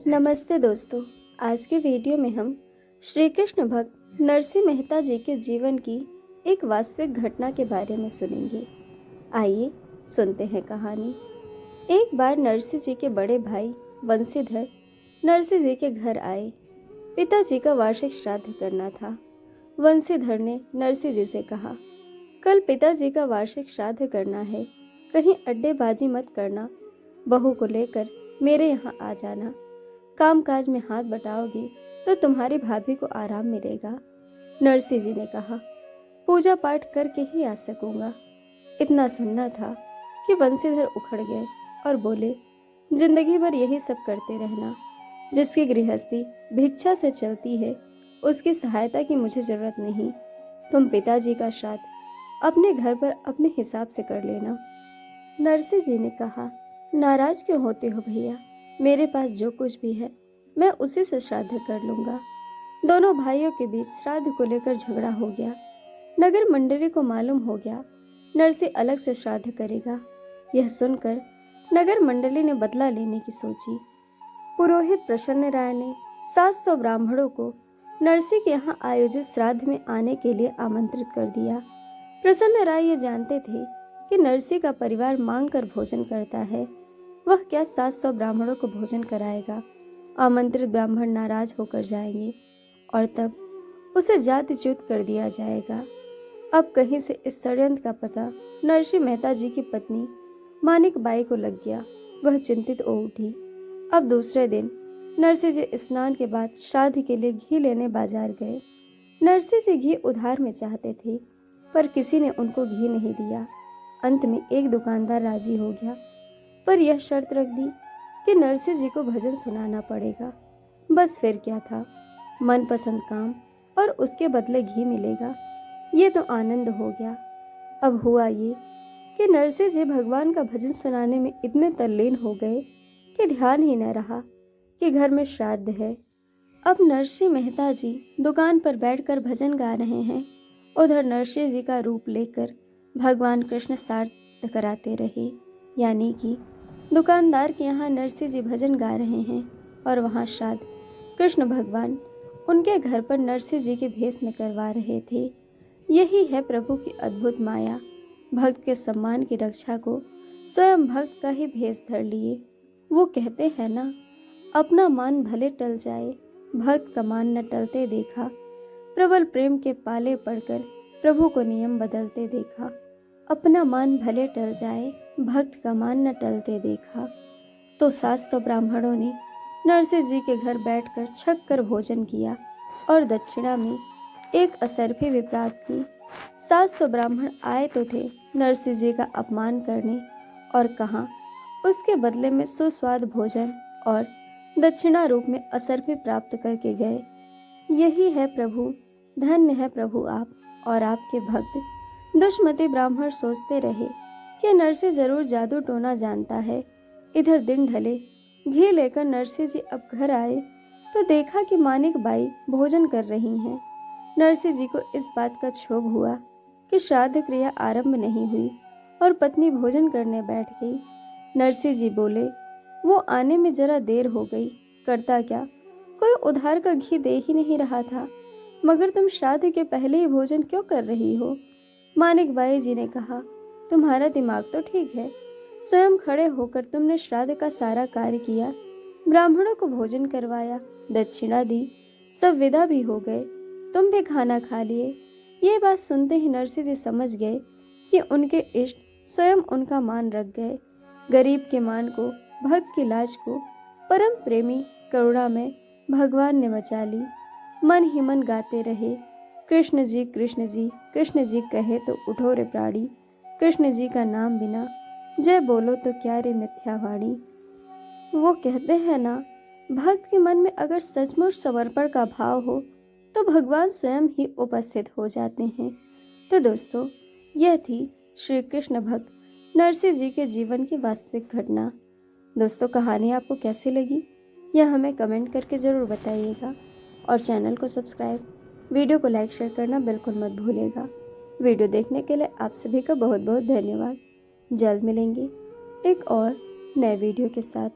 नमस्ते दोस्तों। आज के वीडियो में हम श्री कृष्ण भक्त नरसिंह मेहता जी के जीवन की एक वास्तविक घटना के बारे में सुनेंगे। आइए सुनते हैं कहानी। एक बार नरसिंह जी के बड़े भाई बंसीधर नरसिंह जी के घर आए। पिताजी का वार्षिक श्राद्ध करना था। बंसीधर ने नरसिंह जी से कहा, कल पिताजी का वार्षिक श्राद्ध करना है, कहीं अड्डेबाजी मत करना, बहू को लेकर मेरे यहाँ आ जाना। काम काज में हाथ बटाओगी तो तुम्हारी भाभी को आराम मिलेगा। नरसिंह जी ने कहा, पूजा पाठ करके ही आ सकूंगा। इतना सुनना था कि बंसीधर उखड़ गए और बोले, जिंदगी भर यही सब करते रहना। जिसकी गृहस्थी भिक्षा से चलती है उसकी सहायता की मुझे जरूरत नहीं। तुम पिताजी का श्राद्ध अपने घर पर अपने हिसाब से कर लेना। नरसिंह जी ने कहा, नाराज क्यों होते हो भैया, मेरे पास जो कुछ भी है मैं उसी से श्राद्ध कर लूंगा। दोनों भाइयों के बीच श्राद्ध को लेकर झगड़ा हो गया। नगर मंडली को मालूम हो गया नरसिंह अलग से श्राद्ध करेगा। यह सुनकर नगर मंडली ने बदला लेने की सोची। पुरोहित प्रसन्न राय ने 700 ब्राह्मणों को नरसिंह के यहाँ आयोजित श्राद्ध में आने के लिए आमंत्रित कर दिया। प्रसन्न राय ये जानते थे कि नरसिंह का परिवार मांग कर भोजन करता है, वह क्या 700 ब्राह्मणों को भोजन कराएगा। आमंत्रित ब्राह्मण नाराज होकर जाएंगे और तब उसे जातिच्युत कर दिया जाएगा। अब कहीं से इस षड्यंत्र का पता नरसिंह मेहता जी की पत्नी मानिक बाई को लग गया। वह चिंतित हो उठी। अब दूसरे दिन नरसिंह जी स्नान के बाद श्राद्ध के लिए घी लेने बाजार गए। नरसिंह जी घी उधार में चाहते थे, पर किसी ने उनको घी नहीं दिया। अंत में एक दुकानदार राजी हो गया, पर यह शर्त रख दी कि नरसिंह जी को भजन सुनाना पड़ेगा। बस फिर क्या था, मनपसंद काम और उसके बदले घी मिलेगा। ये तो आनंद हो गया। अब हुआ ये कि नरसिंह जी भगवान का भजन सुनाने में इतने तल्लीन हो गए कि ध्यान ही न रहा कि घर में श्राद्ध है। अब नरसिंह मेहता जी दुकान पर बैठकर भजन गा रहे हैं, उधर नरसिंह जी का रूप लेकर भगवान कृष्ण सार्थ कराते रहे। यानी कि दुकानदार के यहाँ नरसिंह जी भजन गा रहे हैं और वहाँ श्राद्ध कृष्ण भगवान उनके घर पर नरसिंह जी के भेष में करवा रहे थे। यही है प्रभु की अद्भुत माया। भक्त के सम्मान की रक्षा को स्वयं भक्त का ही भेष धर लिए। वो कहते हैं ना, अपना मान भले टल जाए, भक्त का मान न टलते देखा। प्रबल प्रेम के पाले पड़कर प्रभु को नियम बदलते देखा। अपना मान भले टल जाए, भक्त का मान न टलते देखा। तो 700 ब्राह्मणों ने नरसिंह जी के घर बैठकर छक कर भोजन किया और दक्षिणा में एक असरफी भी प्राप्त की। 700 ब्राह्मण आए तो थे नरसिंह जी का अपमान करने, और कहाँ उसके बदले में सुस्वाद भोजन और दक्षिणा रूप में असरफी प्राप्त करके गए। यही है प्रभु, धन्य है प्रभु आप और आपके भक्त। दुष्मती ब्राह्मण सोचते रहे कि नरसिंह जरूर जादू टोना जानता है। इधर दिन ढले, घी लेकर नरसिंह जी अब घर आए तो देखा कि मानिक बाई भोजन कर रही हैं। नरसिंह जी को इस बात का क्षोभ हुआ कि श्राद्ध क्रिया आरंभ नहीं हुई और पत्नी भोजन करने बैठ गई। नरसिंह जी बोले, वो आने में जरा देर हो गई, करता क्या, कोई उधार का घी दे ही नहीं रहा था, मगर तुम श्राद्ध के पहले ही भोजन क्यों कर रही हो। मानिक बाई जी ने कहा, तुम्हारा दिमाग तो ठीक है, स्वयं खड़े होकर तुमने श्राद्ध का सारा कार्य किया, ब्राह्मणों को भोजन करवाया, दक्षिणा दी, सब विदा भी हो गए, तुम भी खाना खा लिए। ये बात सुनते ही नरसिंह जी समझ गए कि उनके इष्ट स्वयं उनका मान रख गए। गरीब के मान को, भक्त की लाज को परम प्रेमी करुणा में भगवान ने बचा ली। मन ही मन गाते रहे, कृष्ण जी कृष्ण जी कृष्ण जी कहे तो उठो रे प्राणी, कृष्ण जी का नाम बिना जय बोलो तो क्या रे मिथ्यावाणी। वो कहते हैं ना, भक्त के मन में अगर सचमुच समर्पण का भाव हो तो भगवान स्वयं ही उपस्थित हो जाते हैं। तो दोस्तों, यह थी श्री कृष्ण भक्त नरसिंह जी के जीवन की वास्तविक घटना। दोस्तों, कहानी आपको कैसी लगी यह हमें कमेंट करके ज़रूर बताइएगा और चैनल को सब्सक्राइब, वीडियो को लाइक शेयर करना बिल्कुल मत भूलिएगा। वीडियो देखने के लिए आप सभी का बहुत बहुत धन्यवाद। जल्द मिलेंगे एक और नए वीडियो के साथ।